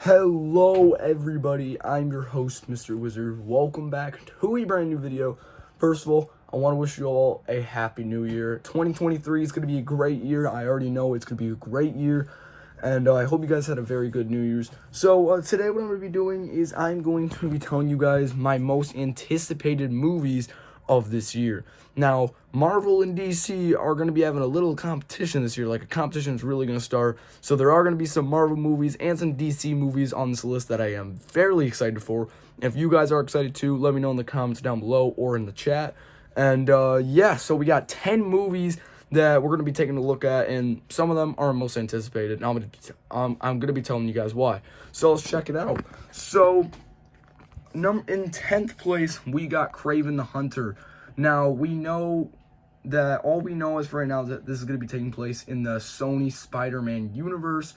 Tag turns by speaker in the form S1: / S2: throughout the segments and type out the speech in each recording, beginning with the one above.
S1: Hello everybody, I'm your host, Mr. Wizard. Welcome back to a brand new video. First of all, I want to wish you all a happy new year. 2023 is going to be a great year. I already know it's going to be a great year. And I hope you guys had a very good New Year's. So today what I'm going to be doing is I'm going to be telling you guys my most anticipated movies of this year. Now, Marvel and DC are going to be having a little competition this year. Like, a competition is really going to start. So there are going to be some Marvel movies and some DC movies on this list that I am fairly excited for. If you guys are excited too, let me know in the comments down below or in the chat. And yeah, so we got 10 movies that we're going to be taking a look at, and some of them are most anticipated. And I'm going to be telling you guys why. So let's check it out. So in 10th place, we got Kraven the Hunter. Now, we know that all we know is right now that this is going to be taking place in the Sony Spider-Man universe,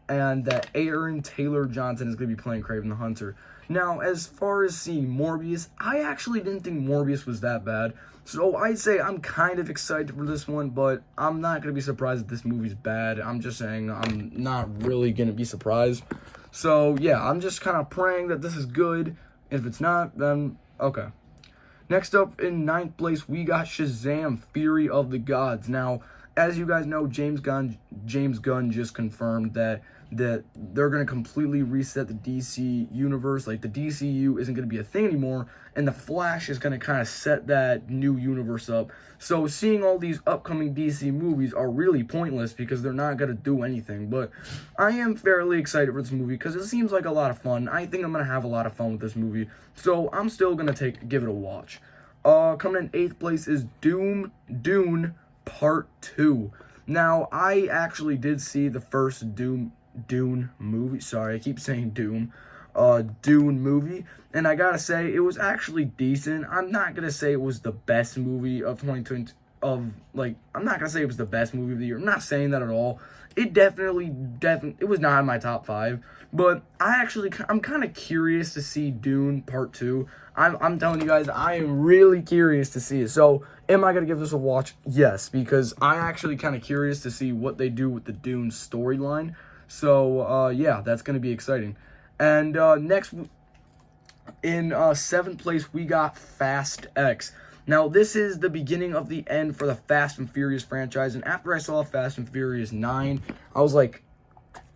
S1: and that Aaron Taylor Johnson is going to be playing Kraven the Hunter. Now, as far as seeing Morbius, I actually didn't think Morbius was that bad. So I'd say I'm kind of excited for this one, but I'm not going to be surprised if this movie's bad. I'm just saying I'm not really going to be surprised. So yeah, I'm just kind of praying that this is good. If it's not, then okay. Next up, in 9th place, we got Shazam! Fury of the Gods. Now, as you guys know, James Gunn just confirmed that they're going to completely reset the DC universe. Like, the DCU isn't going to be a thing anymore, and the Flash is going to kind of set that new universe up. So seeing all these upcoming DC movies are really pointless because they're not going to do anything. But I am fairly excited for this movie because it seems like a lot of fun. I think I'm going to have a lot of fun with this movie. So I'm still going to give it a watch. Coming in 8th place is Dune Part 2. Now, I actually did see the first Dune movie. Sorry, I keep saying Dune movie, and I gotta say it was actually decent. I'm not gonna say it was the best movie of 2020. I'm not gonna say it was the best movie of the year. I'm not saying that at all. It definitely, it was not in my top 5. But I'm kind of curious to see Dune Part 2. I'm telling you guys, I am really curious to see it. So, am I going to give this a watch? Yes, because I'm actually kind of curious to see what they do with the Dune storyline. So, yeah, that's going to be exciting. And next, in 7th place, we got Fast X. Now, this is the beginning of the end for the Fast and Furious franchise. And after I saw Fast and Furious 9, I was like,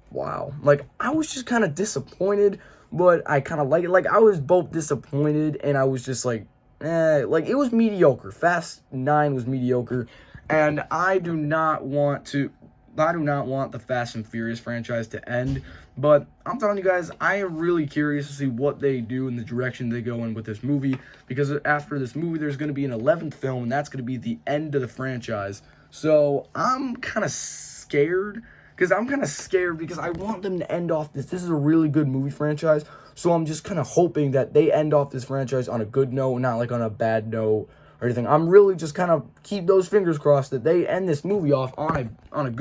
S1: wow. Like, I was just kind of disappointed, but I kind of like it. Like, I was both disappointed and I was just like, like, it was mediocre. Fast 9 was mediocre, and I do not want the Fast and Furious franchise to end, but I'm telling you guys, I am really curious to see what they do and the direction they go in with this movie, because after this movie, there's going to be an 11th film, and that's going to be the end of the franchise. So I'm kind of scared, because I want them to end off this. This is a really good movie franchise, so I'm just kind of hoping that they end off this franchise on a good note, not like on a bad note or anything. I'm really just kind of keep those fingers crossed that they end this movie off on the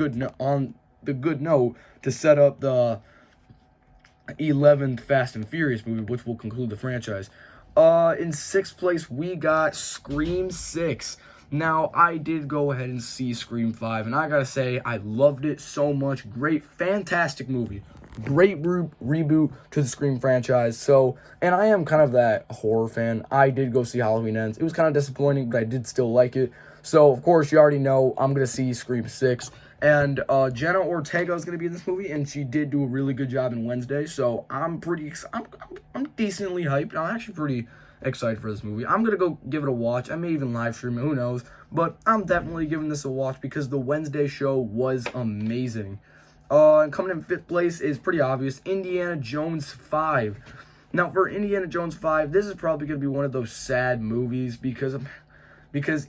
S1: good note to set up the 11th Fast and Furious movie, which will conclude the franchise. In 6th place, we got Scream 6. Now, I did go ahead and see Scream 5, and I gotta say, I loved it so much. Great, fantastic movie. Great reboot to the Scream franchise. So, and I am kind of that horror fan. I did go see Halloween Ends. It was kind of disappointing, but I did still like it. So, of course, you already know I'm going to see Scream 6. And Jenna Ortega is going to be in this movie, and she did do a really good job in Wednesday. So, I'm decently hyped. I'm actually pretty excited for this movie. I'm going to go give it a watch. I may even live stream it, who knows. But I'm definitely giving this a watch because the Wednesday show was amazing. And coming in 5th place is pretty obvious, Indiana Jones 5. Now, for Indiana Jones 5, this is probably going to be one of those sad movies because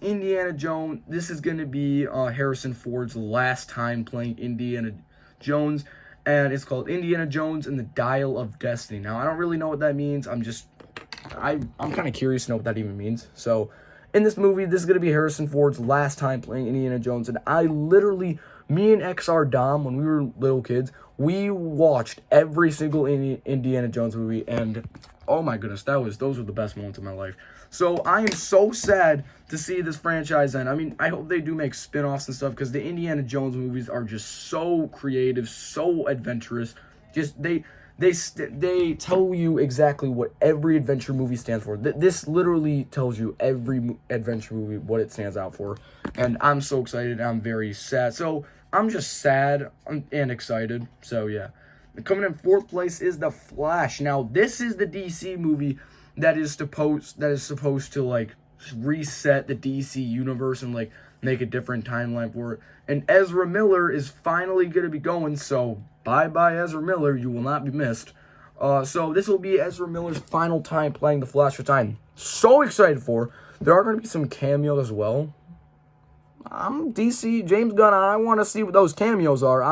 S1: Indiana Jones, this is going to be Harrison Ford's last time playing Indiana Jones, and it's called Indiana Jones and the Dial of Destiny. Now, I don't really know what that means. I'm kind of curious to know what that even means. So, in this movie, this is going to be Harrison Ford's last time playing Indiana Jones, and me and XR Dom, when we were little kids, we watched every single Indiana Jones movie, and oh my goodness, those were the best moments of my life. So I am so sad to see this franchise end. I mean, I hope they do make spin-offs and stuff, because the Indiana Jones movies are just so creative, so adventurous. Just they tell you exactly what every adventure movie stands for. This literally tells you every adventure movie what it stands out for, and I'm so excited. I'm very sad. So I'm just sad and excited. So yeah, coming in fourth place is The Flash. Now this is the DC movie that is supposed to like reset the DC universe and like make a different timeline for it. And Ezra Miller is finally going to be going, so bye-bye Ezra Miller, you will not be missed. So this will be Ezra Miller's final time playing the Flash, which I'm so excited for. There are going to be some cameos as well. I'm DC, James Gunn, I want to see what those cameos are.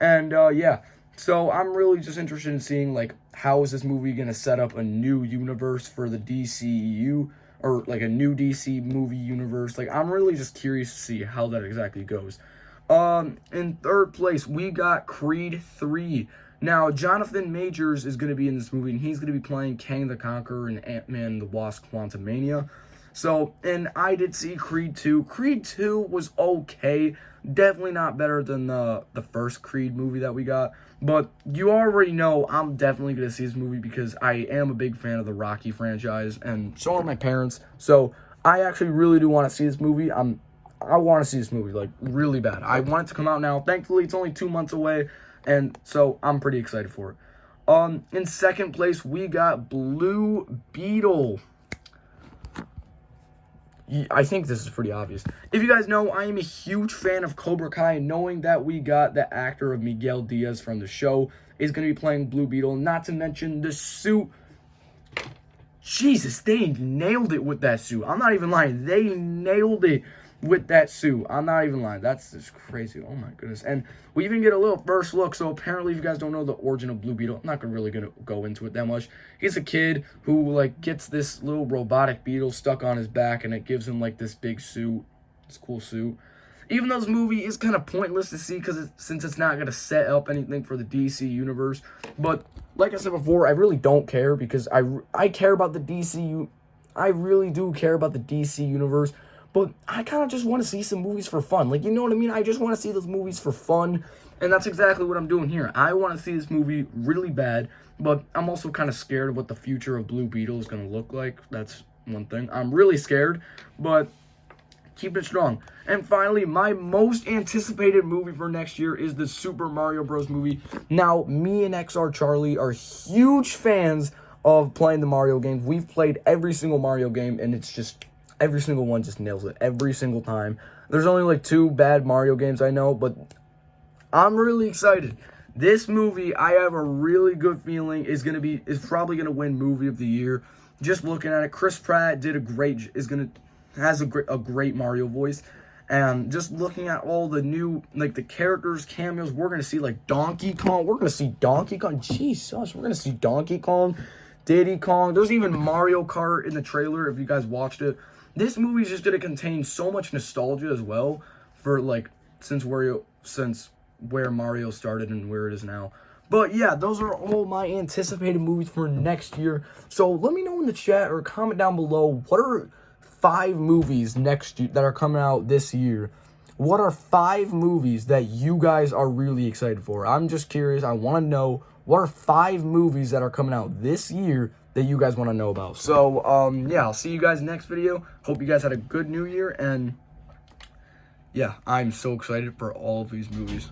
S1: And yeah, so I'm really just interested in seeing like how is this movie going to set up a new universe for the DCEU, or like a new DC movie universe. Like, I'm really just curious to see how that exactly goes. In third place, we got Creed 3. Now, Jonathan Majors is going to be in this movie, and he's going to be playing Kang the Conqueror in Ant-Man and the Wasp: Quantumania. So, and I did see Creed 2. Creed 2 was okay. Definitely not better than the first Creed movie that we got. But you already know I'm definitely going to see this movie because I am a big fan of the Rocky franchise, and so are my parents. So I actually really do want to see this movie. I want to see this movie, like, really bad. I want it to come out now. Thankfully, it's only 2 months away, and so I'm pretty excited for it. In second place, we got Blue Beetle. I think this is pretty obvious. If you guys know, I am a huge fan of Cobra Kai, knowing that we got the actor of Miguel Diaz from the show is going to be playing Blue Beetle, not to mention the suit. Jesus, they nailed it with that suit. I'm not even lying. They nailed it with that suit. I'm not even lying. That's just crazy. Oh my goodness. And we even get a little first look. So apparently, if you guys don't know the origin of Blue Beetle, I'm not really going to go into it that much. He's a kid who like gets this little robotic beetle stuck on his back, and it gives him like this big suit, this cool suit. Even though this movie is kind of pointless to see since it's not going to set up anything for the DC universe. But like I said before, I really don't care because I care about the DCU. I really do care about the DC universe. But I kind of just want to see some movies for fun. Like, you know what I mean? I just want to see those movies for fun. And that's exactly what I'm doing here. I want to see this movie really bad. But I'm also kind of scared of what the future of Blue Beetle is going to look like. That's one thing. I'm really scared. But keep it strong. And finally, my most anticipated movie for next year is the Super Mario Bros. Movie. Now, me and XR Charlie are huge fans of playing the Mario games. We've played every single Mario game, and it's just... every single one just nails it every single time. There's only like 2 bad Mario games I know, but I'm really excited. This movie, I have a really good feeling is probably gonna win Movie of the Year. Just looking at it, Chris Pratt has a great Mario voice, and just looking at all the new the characters, cameos, we're gonna see like Donkey Kong. We're gonna see Donkey Kong. Jesus, we're gonna see Donkey Kong, Diddy Kong. There's even Mario Kart in the trailer if you guys watched it. This movie is just going to contain so much nostalgia as well for, like, since where Mario started and where it is now. But, yeah, those are all my anticipated movies for next year. So, let me know in the chat or comment down below, what are 5 movies next year that are coming out this year? What are 5 movies that you guys are really excited for? I'm just curious. I want to know, what are 5 movies that are coming out this year that you guys want to know about? So, yeah, I'll see you guys next video. Hope you guys had a good new year, and yeah, I'm so excited for all of these movies.